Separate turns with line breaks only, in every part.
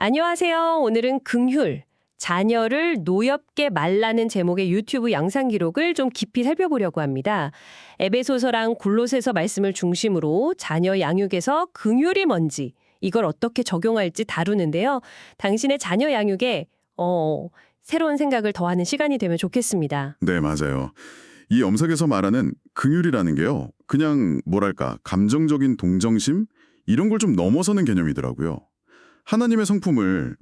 안녕하세요. 오늘은 긍휼, 자녀를 노엽게 말라는 제목의 유튜브 영상 기록을 좀 깊이 살펴보려고 합니다. 에베소서랑 골로새서 말씀을 중심으로 자녀 양육에서 긍휼이 뭔지, 이걸 어떻게 적용할지 다루는데요. 당신의 자녀 양육에 새로운 생각을 더하는 시간이 되면 좋겠습니다.
네, 맞아요. 이 염색에서 말하는 긍휼이라는 게요. 그냥 뭐랄까 감정적인 동정심 이런 걸 좀 넘어서는 개념이더라고요. 하나님의 성품을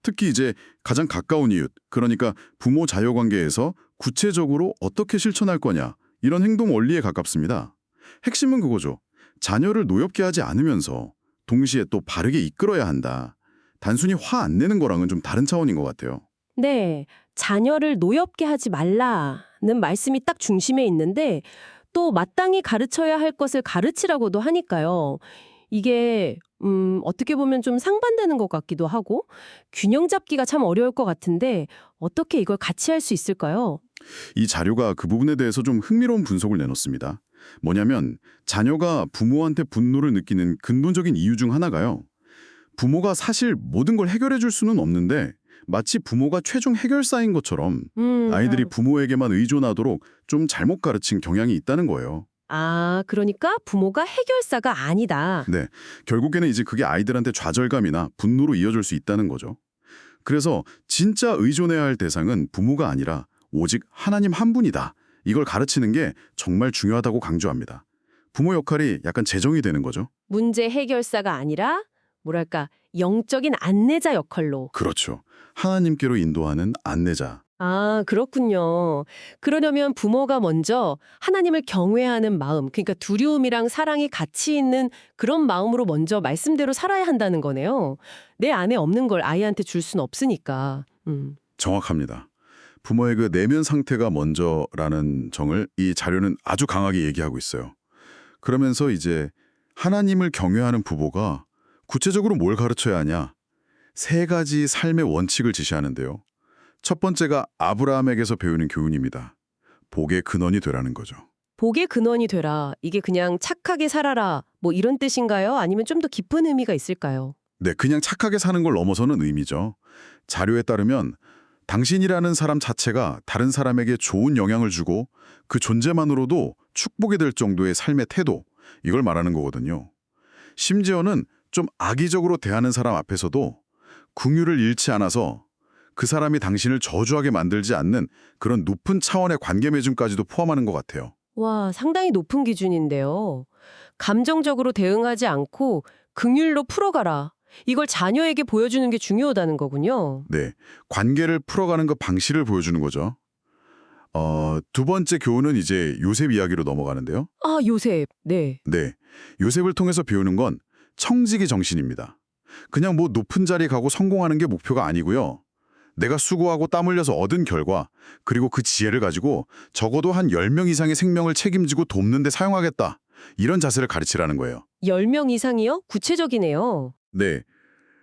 특히 이제 가장 가까운 이웃, 그러니까 부모 자녀 관계에서 구체적으로 어떻게 실천할 거냐 이런 행동 원리에 가깝습니다. 핵심은 그거죠. 자녀를 노엽게 하지 않으면서 동시에 또 바르게 이끌어야 한다. 단순히 화 안 내는 거랑은 좀 다른 차원인 것 같아요.
네, 자녀를 노엽게 하지 말라는 말씀이 딱 중심에 있는데 또 마땅히 가르쳐야 할 것을 가르치라고도 하니까요. 이게 어떻게 보면 좀 상반되는 것 같기도 하고 균형 잡기가 참 어려울 것 같은데 어떻게 이걸 같이 할 수 있을까요?
이 자료가 그 부분에 대해서 좀 흥미로운 분석을 내놓습니다. 뭐냐면 자녀가 부모한테 분노를 느끼는 근본적인 이유 중 하나가요. 부모가 사실 모든 걸 해결해 줄 수는 없는데 마치 부모가 최종 해결사인 것처럼 아이들이 부모에게만 의존하도록 좀 잘못 가르친 경향이 있다는 거예요.
그러니까 부모가 해결사가 아니다.
네, 결국에는 이제 그게 아이들한테 좌절감이나 분노로 이어질 수 있다는 거죠. 그래서 진짜 의존해야 할 대상은 부모가 아니라 오직 하나님 한 분이다. 이걸 가르치는 게 정말 중요하다고 강조합니다. 부모 역할이 약간 재정이 되는 거죠.
문제 해결사가 아니라 뭐랄까 영적인 안내자 역할로.
그렇죠. 하나님께로 인도하는 안내자.
그렇군요. 그러려면 부모가 먼저 하나님을 경외하는 마음, 그러니까 두려움이랑 사랑이 같이 있는 그런 마음으로 먼저 말씀대로 살아야 한다는 거네요. 내 안에 없는 걸 아이한테 줄 수는 없으니까.
정확합니다. 부모의 그 내면 상태가 먼저라는 정을 이 자료는 아주 강하게 얘기하고 있어요. 그러면서 이제 하나님을 경외하는 부모가 구체적으로 뭘 가르쳐야 하냐? 세 가지 삶의 원칙을 지시하는데요. 첫 번째가 아브라함에게서 배우는 교훈입니다. 복의 근원이 되라는 거죠.
복의 근원이 되라. 이게 그냥 착하게 살아라. 뭐 이런 뜻인가요? 아니면 좀 더 깊은 의미가 있을까요?
네, 그냥 착하게 사는 걸 넘어서는 의미죠. 자료에 따르면 당신이라는 사람 자체가 다른 사람에게 좋은 영향을 주고 그 존재만으로도 축복이 될 정도의 삶의 태도, 이걸 말하는 거거든요. 심지어는 좀 악의적으로 대하는 사람 앞에서도 긍휼을 잃지 않아서 그 사람이 당신을 저주하게 만들지 않는 그런 높은 차원의 관계 맺음까지도 포함하는 것 같아요.
와, 상당히 높은 기준인데요. 감정적으로 대응하지 않고 긍휼로 풀어가라. 이걸 자녀에게 보여주는 게 중요하다는 거군요.
네, 관계를 풀어가는 그 방식을 보여주는 거죠. 두 번째 교훈은 이제 요셉 이야기로 넘어가는데요.
요셉. 네.
네, 요셉을 통해서 배우는 건 청지기 정신입니다. 그냥 뭐 높은 자리 가고 성공하는 게 목표가 아니고요. 내가 수고하고 땀 흘려서 얻은 결과, 그리고 그 지혜를 가지고 적어도 한 10명 이상의 생명을 책임지고 돕는 데 사용하겠다. 이런 자세를 가르치라는 거예요.
10명 이상이요? 구체적이네요.
네,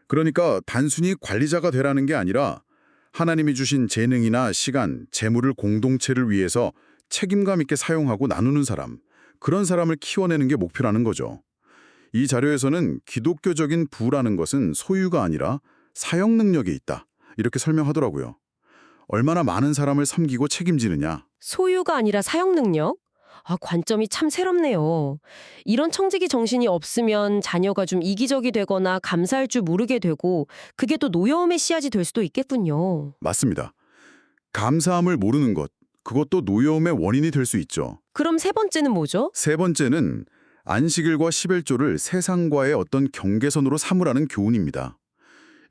그러니까 단순히 관리자가 되라는 게 아니라 하나님이 주신 재능이나 시간, 재물을 공동체를 위해서 책임감 있게 사용하고 나누는 사람, 그런 사람을 키워내는 게 목표라는 거죠. 이 자료에서는 기독교적인 부라는 것은 소유가 아니라 사용 능력에 있다. 이렇게 설명하더라고요. 얼마나 많은 사람을 섬기고 책임지느냐.
소유가 아니라 사용 능력? 관점이 참 새롭네요. 이런 청지기 정신이 없으면 자녀가 좀 이기적이 되거나 감사할 줄 모르게 되고 그게 또 노여움의 씨앗이 될 수도 있겠군요.
맞습니다. 감사함을 모르는 것, 그것도 노여움의 원인이 될 수 있죠.
그럼 세 번째는 뭐죠?
세 번째는 안식일과 십일조를 세상과의 어떤 경계선으로 삼으라는 교훈입니다.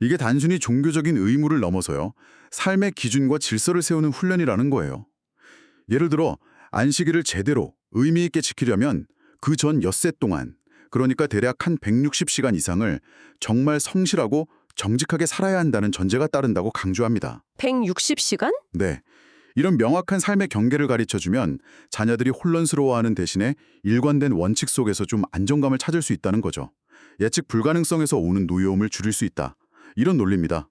이게 단순히 종교적인 의무를 넘어서요. 삶의 기준과 질서를 세우는 훈련이라는 거예요. 예를 들어 안식일을 제대로 의미 있게 지키려면 그 전 엿새 동안, 그러니까 대략 한 160시간 이상을 정말 성실하고 정직하게 살아야 한다는 전제가 따른다고 강조합니다.
160시간?
네. 이런 명확한 삶의 경계를 가르쳐주면 자녀들이 혼란스러워하는 대신에 일관된 원칙 속에서 좀 안정감을 찾을 수 있다는 거죠. 예측 불가능성에서 오는 노여움을 줄일 수 있다. 이런 논리입니다.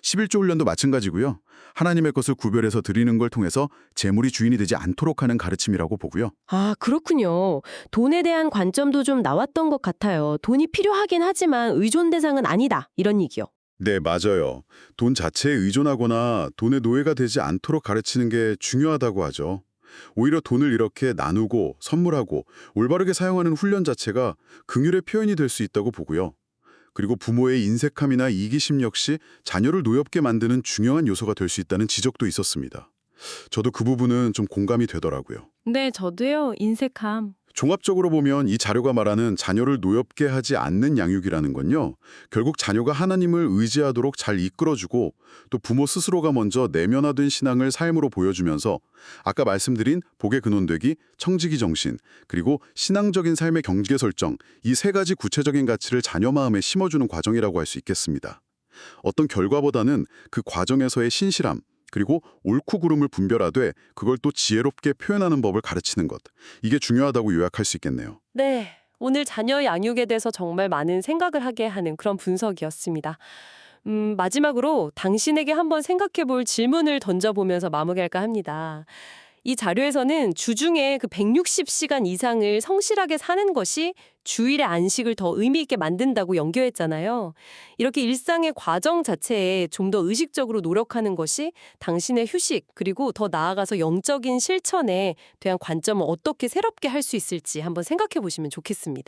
11조 훈련도 마찬가지고요. 하나님의 것을 구별해서 드리는 걸 통해서 재물이 주인이 되지 않도록 하는 가르침이라고 보고요.
그렇군요. 돈에 대한 관점도 좀 나왔던 것 같아요. 돈이 필요하긴 하지만 의존 대상은 아니다. 이런 얘기요.
네, 맞아요. 돈 자체에 의존하거나 돈의 노예가 되지 않도록 가르치는 게 중요하다고 하죠. 오히려 돈을 이렇게 나누고 선물하고 올바르게 사용하는 훈련 자체가 긍휼의 표현이 될 수 있다고 보고요. 그리고 부모의 인색함이나 이기심 역시 자녀를 노엽게 만드는 중요한 요소가 될 수 있다는 지적도 있었습니다. 저도 그 부분은 좀 공감이 되더라고요.
네, 저도요. 인색함.
종합적으로 보면 이 자료가 말하는 자녀를 노엽게 하지 않는 양육이라는 건요. 결국 자녀가 하나님을 의지하도록 잘 이끌어주고 또 부모 스스로가 먼저 내면화된 신앙을 삶으로 보여주면서 아까 말씀드린 복의 근원되기, 청지기 정신, 그리고 신앙적인 삶의 경계 설정 이 세 가지 구체적인 가치를 자녀 마음에 심어주는 과정이라고 할 수 있겠습니다. 어떤 결과보다는 그 과정에서의 신실함, 그리고 옳고 그름을 분별하되 그걸 또 지혜롭게 표현하는 법을 가르치는 것. 이게 중요하다고 요약할 수 있겠네요.
네, 오늘 자녀 양육에 대해서 정말 많은 생각을 하게 하는 그런 분석이었습니다. 마지막으로 당신에게 한번 생각해 볼 질문을 던져보면서 마무리할까 합니다. 이 자료에서는 주중에 그 160시간 이상을 성실하게 사는 것이 주일의 안식을 더 의미 있게 만든다고 연결했잖아요. 이렇게 일상의 과정 자체에 좀 더 의식적으로 노력하는 것이 당신의 휴식 그리고 더 나아가서 영적인 실천에 대한 관점을 어떻게 새롭게 할 수 있을지 한번 생각해 보시면 좋겠습니다.